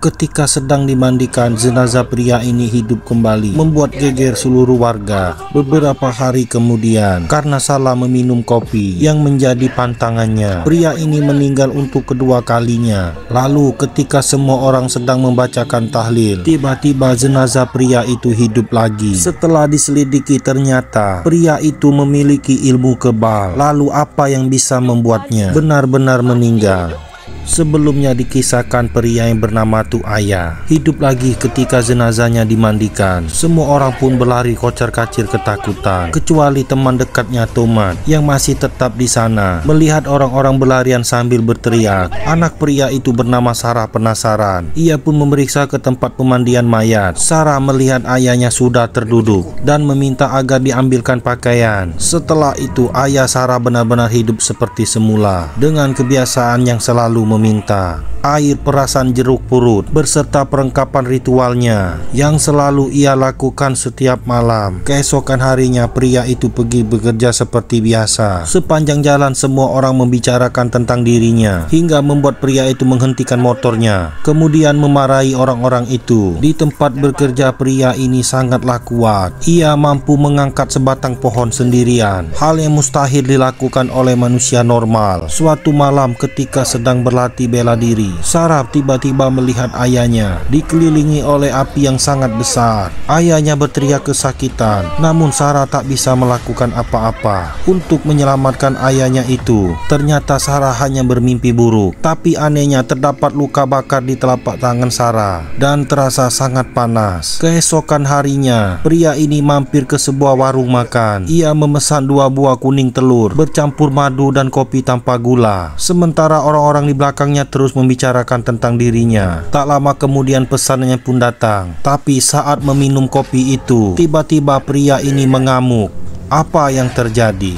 Ketika sedang dimandikan, jenazah pria ini hidup kembali, membuat geger seluruh warga. Beberapa hari kemudian, karena salah meminum kopi yang menjadi pantangannya, pria ini meninggal untuk kedua kalinya. Lalu ketika semua orang sedang membacakan tahlil, tiba-tiba jenazah pria itu hidup lagi. Setelah diselidiki, ternyata pria itu memiliki ilmu kebal. Lalu apa yang bisa membuatnya benar-benar meninggal? Sebelumnya dikisahkan pria yang bernama Tuaya hidup lagi ketika jenazahnya dimandikan. Semua orang pun berlari kocar-kacir ketakutan, kecuali teman dekatnya Tomat yang masih tetap di sana. Melihat orang-orang berlarian sambil berteriak, anak pria itu bernama Sarah penasaran. Ia pun memeriksa ke tempat pemandian mayat. Sarah melihat ayahnya sudah terduduk dan meminta agar diambilkan pakaian. Setelah itu ayah Sarah benar-benar hidup seperti semula dengan kebiasaan yang selalu meminta air perasan jeruk purut berserta perlengkapan ritualnya yang selalu ia lakukan setiap malam. Keesokan harinya pria itu pergi bekerja seperti biasa. Sepanjang jalan semua orang membicarakan tentang dirinya hingga membuat pria itu menghentikan motornya, kemudian memarahi orang-orang itu. Di tempat bekerja pria ini sangatlah kuat. Ia mampu mengangkat sebatang pohon sendirian, hal yang mustahil dilakukan oleh manusia normal. Suatu malam ketika sedang berlatih bela diri, Sarah tiba-tiba melihat ayahnya dikelilingi oleh api yang sangat besar. Ayahnya berteriak kesakitan, namun Sarah tak bisa melakukan apa-apa untuk menyelamatkan ayahnya itu. Ternyata Sarah hanya bermimpi buruk, tapi anehnya terdapat luka bakar di telapak tangan Sarah dan terasa sangat panas. Keesokan harinya, pria ini mampir ke sebuah warung makan. Ia memesan 2 buah kuning telur bercampur madu dan kopi tanpa gula. Sementara orang-orang di belakangnya terus membicarakan tentang dirinya. Tak lama kemudian pesanannya pun datang. Tapi saat meminum kopi itu, tiba-tiba pria ini mengamuk. Apa yang terjadi?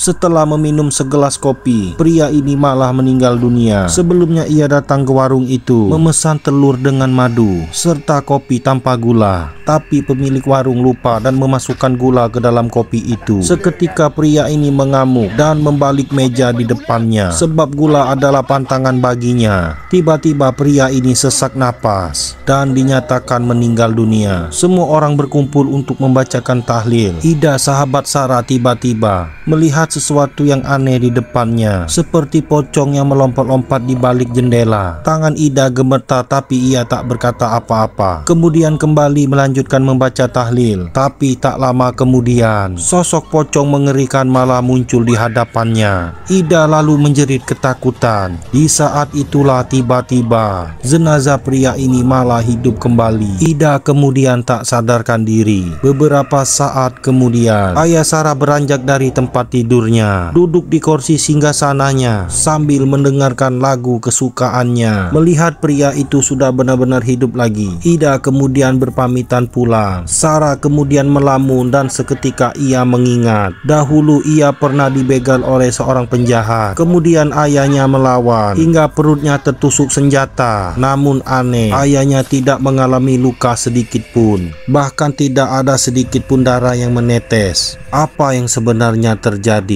Setelah meminum segelas kopi, pria ini malah meninggal dunia. Sebelumnya ia datang ke warung itu memesan telur dengan madu serta kopi tanpa gula. Tapi pemilik warung lupa dan memasukkan gula ke dalam kopi itu. Seketika pria ini mengamuk dan membalik meja di depannya, sebab gula adalah pantangan baginya. Tiba-tiba pria ini sesak napas dan dinyatakan meninggal dunia. Semua orang berkumpul untuk membacakan tahlil. Ida, sahabat Sarah, tiba-tiba melihat sesuatu yang aneh di depannya, seperti pocong yang melompat-lompat di balik jendela. Tangan Ida gemetar tapi ia tak berkata apa-apa. Kemudian kembali melanjutkan membaca tahlil. Tapi tak lama kemudian, sosok pocong mengerikan malah muncul di hadapannya. Ida lalu menjerit ketakutan. Di saat itulah tiba-tiba jenazah pria ini malah hidup kembali. Ida kemudian tak sadarkan diri. Beberapa saat kemudian, ayah Sarah beranjak dari tempat tidur, duduk di kursi singgasananya sambil mendengarkan lagu kesukaannya. Melihat pria itu sudah benar-benar hidup lagi, Ida kemudian berpamitan pulang. Sarah kemudian melamun dan seketika ia mengingat dahulu ia pernah dibegal oleh seorang penjahat. Kemudian ayahnya melawan hingga perutnya tertusuk senjata. Namun aneh, ayahnya tidak mengalami luka sedikit pun. Bahkan tidak ada sedikit pun darah yang menetes. Apa yang sebenarnya terjadi?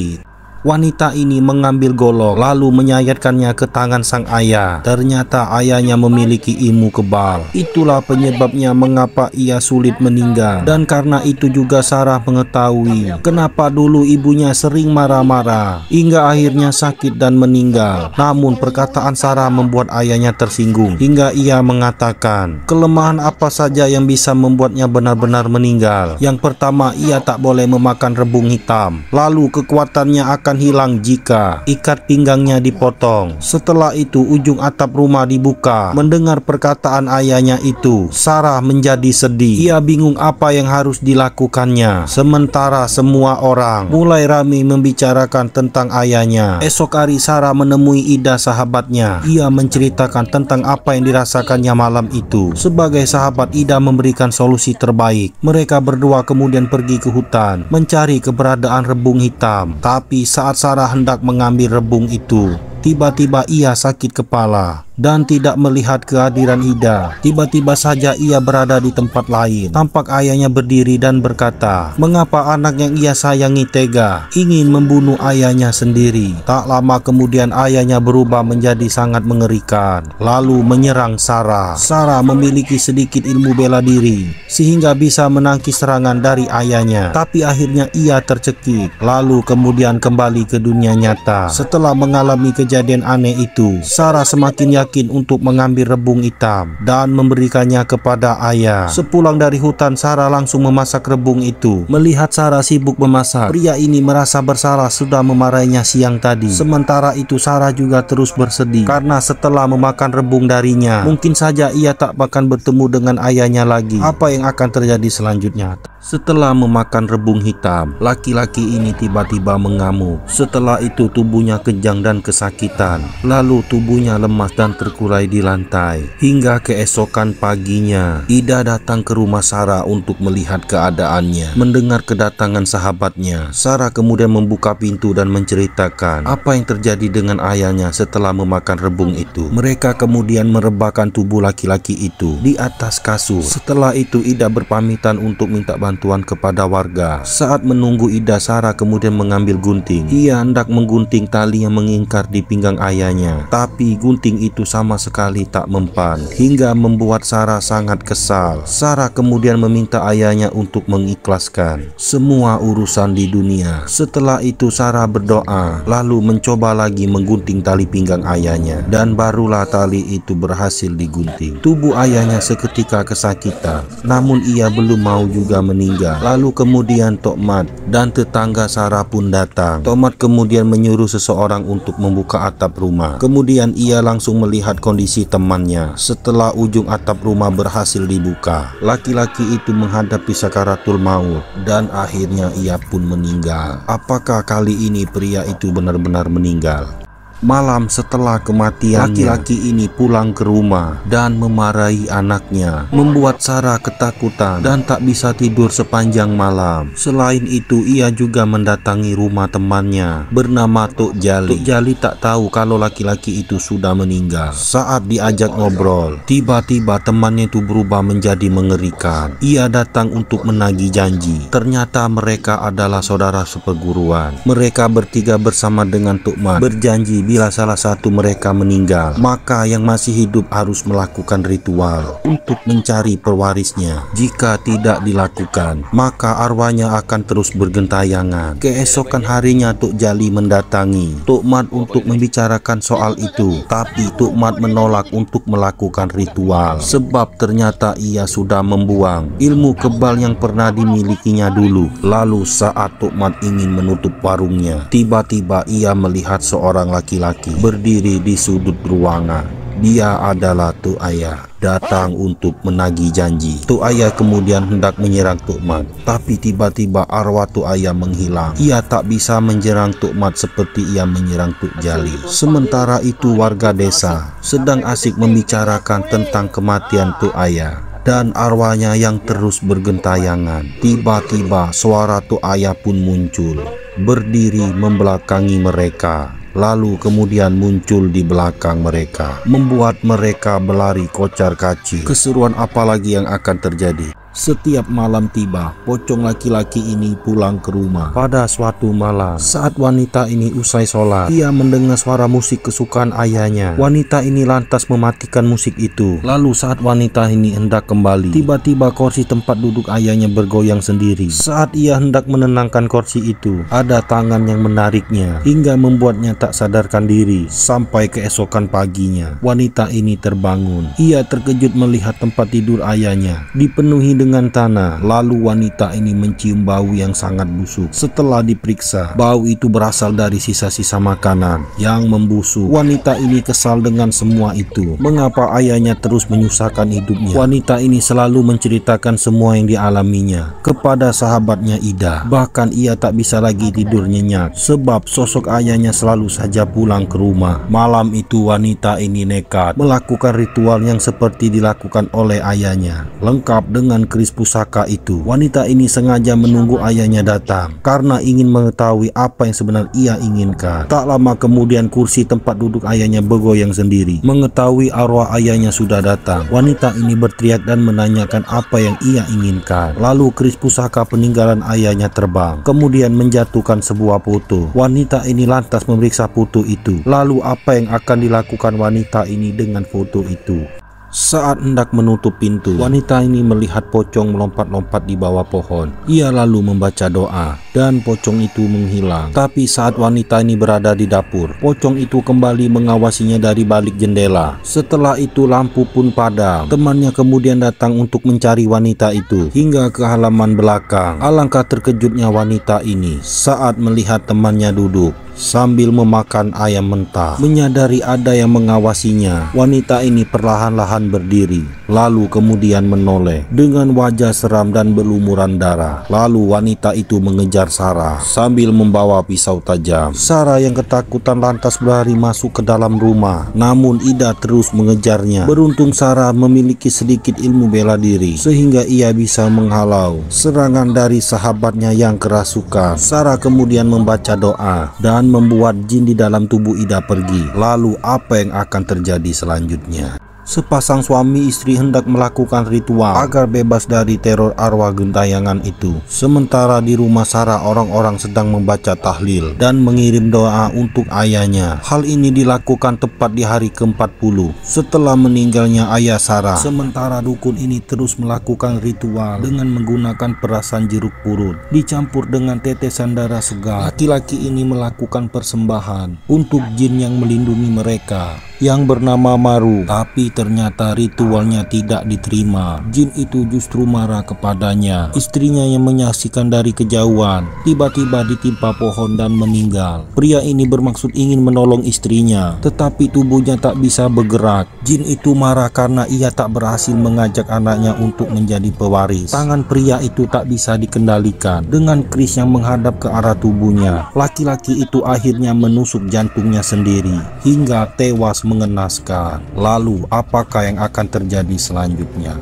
Wanita ini mengambil golok lalu menyayatkannya ke tangan sang ayah. Ternyata ayahnya memiliki ilmu kebal. Itulah penyebabnya mengapa ia sulit meninggal. Dan karena itu juga Sarah mengetahui kenapa dulu ibunya sering marah-marah hingga akhirnya sakit dan meninggal. Namun perkataan Sarah membuat ayahnya tersinggung hingga ia mengatakan kelemahan apa saja yang bisa membuatnya benar-benar meninggal. Yang pertama, ia tak boleh memakan rebung hitam. Lalu kekuatannya akan hilang jika ikat pinggangnya dipotong. Setelah itu ujung atap rumah dibuka. Mendengar perkataan ayahnya itu, Sarah menjadi sedih. Ia bingung apa yang harus dilakukannya. Sementara semua orang mulai ramai membicarakan tentang ayahnya. Esok hari Sarah menemui Ida, sahabatnya. Ia menceritakan tentang apa yang dirasakannya malam itu. Sebagai sahabat, Ida memberikan solusi terbaik. Mereka berdua kemudian pergi ke hutan mencari keberadaan rebung hitam. Tapi saat Sarah hendak mengambil rebung itu, Tiba-tiba ia sakit kepala dan tidak melihat kehadiran Ida. Tiba-tiba saja ia berada di tempat lain. Tampak ayahnya berdiri dan berkata, mengapa anak yang ia sayangi tega ingin membunuh ayahnya sendiri. Tak lama kemudian ayahnya berubah menjadi sangat mengerikan, lalu menyerang Sarah. Sarah memiliki sedikit ilmu bela diri sehingga bisa menangkis serangan dari ayahnya, tapi akhirnya ia tercekik, lalu kemudian kembali ke dunia nyata. Setelah mengalami kejadian aneh itu, Sarah semakin yakin untuk mengambil rebung hitam dan memberikannya kepada ayah. Sepulang dari hutan, Sarah langsung memasak rebung itu. Melihat Sarah sibuk memasak, pria ini merasa bersalah sudah memarahinya siang tadi. Sementara itu Sarah juga terus bersedih karena setelah memakan rebung darinya, mungkin saja ia tak akan bertemu dengan ayahnya lagi. Apa yang akan terjadi selanjutnya? Setelah memakan rebung hitam, laki-laki ini tiba-tiba mengamuk. Setelah itu tubuhnya kejang dan kesakitan. Lalu tubuhnya lemas dan terkulai di lantai. Hingga keesokan paginya, Ida datang ke rumah Sarah untuk melihat keadaannya. Mendengar kedatangan sahabatnya, Sarah kemudian membuka pintu dan menceritakan apa yang terjadi dengan ayahnya setelah memakan rebung itu. Mereka kemudian merebahkan tubuh laki-laki itu di atas kasur. Setelah itu Ida berpamitan untuk minta bantuan kepada warga. Saat menunggu Ida, Sarah kemudian mengambil gunting. Ia hendak menggunting tali yang mengingkar di pinggang ayahnya, tapi gunting itu sama sekali tak mempan, hingga membuat Sarah sangat kesal. Sarah kemudian meminta ayahnya untuk mengikhlaskan semua urusan di dunia. Setelah itu Sarah berdoa, lalu mencoba lagi menggunting tali pinggang ayahnya, dan barulah tali itu berhasil digunting. Tubuh ayahnya seketika kesakitan, namun ia belum mau juga meninggal. Lalu kemudian Tokmat dan tetangga Sarah pun datang. Tokmat kemudian menyuruh seseorang untuk membuka atap rumah. Kemudian ia langsung melihat kondisi temannya. Setelah ujung atap rumah berhasil dibuka, laki-laki itu menghadapi sakaratul maut dan akhirnya ia pun meninggal. Apakah kali ini pria itu benar-benar meninggal? Malam setelah kematian, laki-laki ini pulang ke rumah dan memarahi anaknya, membuat Sarah ketakutan dan tak bisa tidur sepanjang malam. Selain itu, ia juga mendatangi rumah temannya bernama Tok Jali. Tok Jali tak tahu kalau laki-laki itu sudah meninggal. Saat diajak ngobrol, tiba-tiba temannya itu berubah menjadi mengerikan. Ia datang untuk menagih janji. Ternyata mereka adalah saudara seperguruan. Mereka bertiga bersama dengan Tokmat berjanji bila salah satu mereka meninggal, maka yang masih hidup harus melakukan ritual untuk mencari pewarisnya. Jika tidak dilakukan, maka arwahnya akan terus bergentayangan. Keesokan harinya Tok Jali mendatangi Tokmat untuk membicarakan soal itu, tapi Tokmat menolak untuk melakukan ritual sebab ternyata ia sudah membuang ilmu kebal yang pernah dimilikinya dulu. Lalu saat Tokmat ingin menutup warungnya, tiba-tiba ia melihat seorang laki-laki berdiri di sudut ruangan. Dia adalah Tok Ayah, datang untuk menagih janji. Tok Ayah kemudian hendak menyerang Tokmat, tapi tiba-tiba arwah Tok Ayah menghilang. Ia tak bisa menyerang Tokmat seperti ia menyerang Tok Jali. Sementara itu warga desa sedang asik membicarakan tentang kematian Tok Ayah dan arwahnya yang terus bergentayangan. Tiba-tiba suara Tok Ayah pun muncul, berdiri membelakangi mereka. Lalu kemudian muncul di belakang mereka, membuat mereka berlari kocar-kacir. Keseruan apalagi yang akan terjadi? Setiap malam tiba, pocong laki-laki ini pulang ke rumah. Pada suatu malam, saat wanita ini usai sholat, ia mendengar suara musik kesukaan ayahnya. Wanita ini lantas mematikan musik itu. Lalu saat wanita ini hendak kembali, tiba-tiba kursi tempat duduk ayahnya bergoyang sendiri. Saat ia hendak menenangkan kursi itu, ada tangan yang menariknya hingga membuatnya tak sadarkan diri. Sampai keesokan paginya, wanita ini terbangun. Ia terkejut melihat tempat tidur ayahnya dipenuhi dengan tanah. Lalu wanita ini mencium bau yang sangat busuk. Setelah diperiksa, bau itu berasal dari sisa-sisa makanan yang membusuk. Wanita ini kesal dengan semua itu. Mengapa ayahnya terus menyusahkan hidupnya? Wanita ini selalu menceritakan semua yang dialaminya kepada sahabatnya Ida. Bahkan ia tak bisa lagi tidur nyenyak sebab sosok ayahnya selalu saja pulang ke rumah. Malam itu wanita ini nekat melakukan ritual yang seperti dilakukan oleh ayahnya, lengkap dengan keris pusaka itu. Wanita ini sengaja menunggu ayahnya datang karena ingin mengetahui apa yang sebenarnya ia inginkan. Tak lama kemudian kursi tempat duduk ayahnya bergoyang sendiri. Mengetahui arwah ayahnya sudah datang, wanita ini berteriak dan menanyakan apa yang ia inginkan. Lalu keris pusaka peninggalan ayahnya terbang, kemudian menjatuhkan sebuah foto. Wanita ini lantas memeriksa foto itu. Lalu apa yang akan dilakukan wanita ini dengan foto itu? Saat hendak menutup pintu, wanita ini melihat pocong melompat-lompat di bawah pohon. Ia lalu membaca doa dan pocong itu menghilang. Tapi saat wanita ini berada di dapur, pocong itu kembali mengawasinya dari balik jendela. Setelah itu lampu pun padam. Temannya kemudian datang untuk mencari wanita itu hingga ke halaman belakang. Alangkah terkejutnya wanita ini saat melihat temannya duduk sambil memakan ayam mentah. Menyadari ada yang mengawasinya, wanita ini perlahan-lahan berdiri, lalu kemudian menoleh dengan wajah seram dan berlumuran darah. Lalu wanita itu mengejar Sarah sambil membawa pisau tajam. Sarah yang ketakutan lantas berlari masuk ke dalam rumah, namun Ida terus mengejarnya. Beruntung Sarah memiliki sedikit ilmu bela diri sehingga ia bisa menghalau serangan dari sahabatnya yang kerasukan. Sarah kemudian membaca doa dan membuat jin di dalam tubuh Ida pergi. Lalu apa yang akan terjadi selanjutnya? Sepasang suami istri hendak melakukan ritual agar bebas dari teror arwah gentayangan itu. Sementara di rumah Sarah orang-orang sedang membaca tahlil dan mengirim doa untuk ayahnya. Hal ini dilakukan tepat di hari ke-40 setelah meninggalnya ayah Sarah. Sementara dukun ini terus melakukan ritual dengan menggunakan perasan jeruk purut dicampur dengan tetesan darah segar. Laki-laki ini melakukan persembahan untuk jin yang melindungi mereka yang bernama Maru, tapi ternyata ritualnya tidak diterima. Jin itu justru marah kepadanya. Istrinya yang menyaksikan dari kejauhan tiba-tiba ditimpa pohon dan meninggal. Pria ini bermaksud ingin menolong istrinya, tetapi tubuhnya tak bisa bergerak. Jin itu marah karena ia tak berhasil mengajak anaknya untuk menjadi pewaris. Tangan pria itu tak bisa dikendalikan dengan keris yang menghadap ke arah tubuhnya. Laki-laki itu akhirnya menusuk jantungnya sendiri hingga tewas mengenaskan. Lalu apakah yang akan terjadi selanjutnya?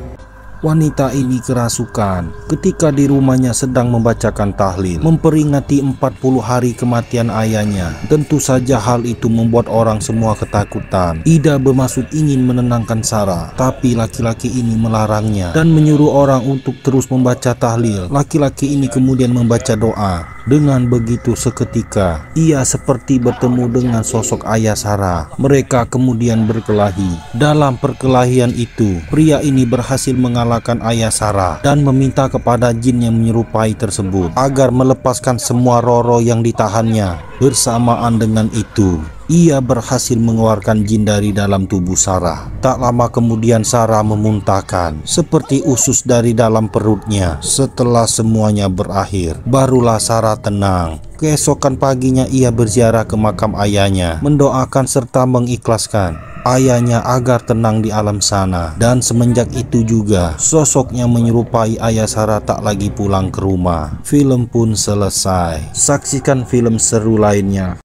Wanita ini kerasukan ketika di rumahnya sedang membacakan tahlil memperingati 40 hari kematian ayahnya. Tentu saja hal itu membuat orang semua ketakutan. Ida bermaksud ingin menenangkan Sarah, tapi laki-laki ini melarangnya dan menyuruh orang untuk terus membaca tahlil. Laki-laki ini kemudian membaca doa. Dengan begitu seketika ia seperti bertemu dengan sosok ayah Sarah. Mereka kemudian berkelahi. Dalam perkelahian itu, pria ini berhasil mengalahkan ayah Sarah dan meminta kepada jin yang menyerupai tersebut agar melepaskan semua roh-roh yang ditahannya. Bersamaan dengan itu, ia berhasil mengeluarkan jin dari dalam tubuh Sarah. Tak lama kemudian Sarah memuntahkan seperti usus dari dalam perutnya. Setelah semuanya berakhir, barulah Sarah tenang. Keesokan paginya ia berziarah ke makam ayahnya, mendoakan serta mengikhlaskan ayahnya agar tenang di alam sana. Dan semenjak itu juga sosoknya menyerupai ayah Sarah tak lagi pulang ke rumah. Film pun selesai. Saksikan film seru lainnya